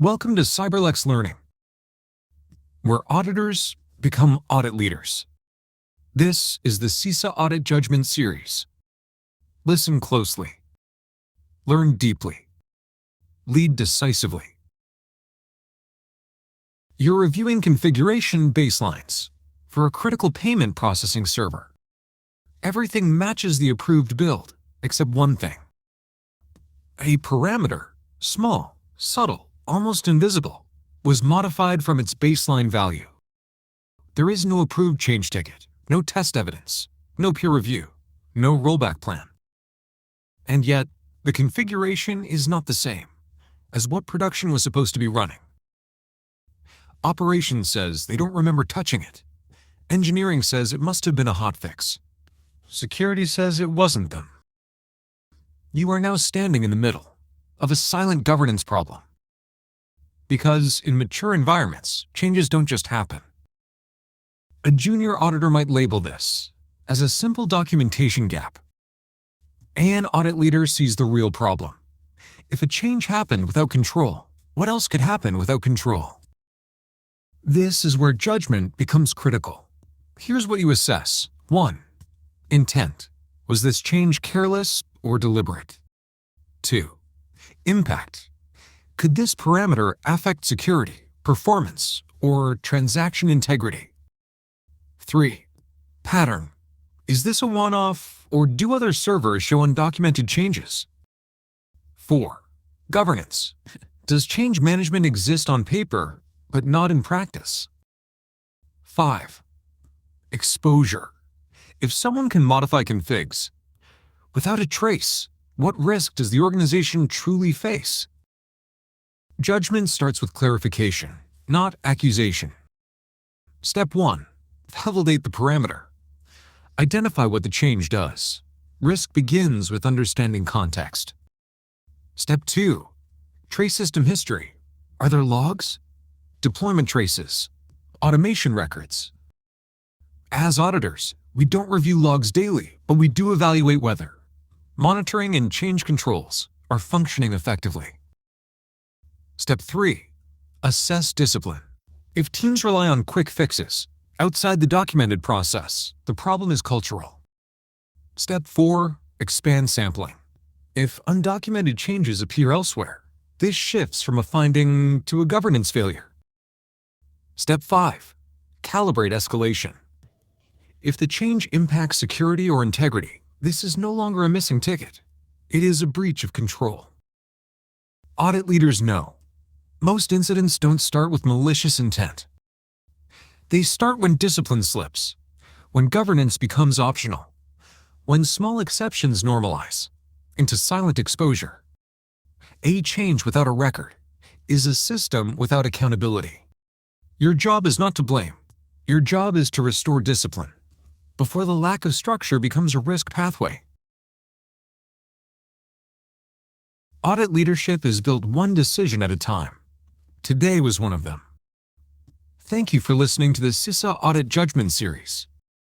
Welcome to CyberLex Learning, where auditors become audit leaders. This is the CISA Audit Judgment Series. Listen closely. Learn deeply. Lead decisively. You're reviewing configuration baselines for a critical payment processing server. Everything matches the approved build, except one thing. A parameter, small, subtle, almost invisible, was modified from its baseline value. There is no approved change ticket, no test evidence, no peer review, no rollback plan. And yet, the configuration is not the same as what production was supposed to be running. Operations says they don't remember touching it. Engineering says it must have been a hotfix. Security says it wasn't them. You are now standing in the middle of a silent governance problem. Because in mature environments, changes don't just happen. A junior auditor might label this as a simple documentation gap. An audit leader sees the real problem. If a change happened without control, what else could happen without control? This is where judgment becomes critical. Here's what you assess. 1. Intent. Was this change careless or deliberate? 2. Impact. Could this parameter affect security, performance, or transaction integrity? 3. Pattern. Is this a one-off, or do other servers show undocumented changes? 4. Governance. Does change management exist on paper, but not in practice? 5. Exposure. If someone can modify configs without a trace, what risk does the organization truly face? Judgment starts with clarification, not accusation. Step 1. Validate the parameter. Identify what the change does. Risk begins with understanding context. Step 2. Trace system history. Are there logs? Deployment traces? Automation records? As auditors, we don't review logs daily, but we do evaluate whether monitoring and change controls are functioning effectively. Step 3. Assess discipline. If teams rely on quick fixes outside the documented process, the problem is cultural. Step 4. Expand sampling. If undocumented changes appear elsewhere, this shifts from a finding to a governance failure. Step 5. Calibrate escalation. If the change impacts security or integrity, this is no longer a missing ticket. It is a breach of control. Audit leaders know most incidents don't start with malicious intent. They start when discipline slips, when governance becomes optional, when small exceptions normalize into silent exposure. A change without a record is a system without accountability. Your job is not to blame. Your job is to restore discipline before the lack of structure becomes a risk pathway. Audit leadership is built one decision at a time. Today was one of them. Thank you for listening to the CISA Audit Judgment Series.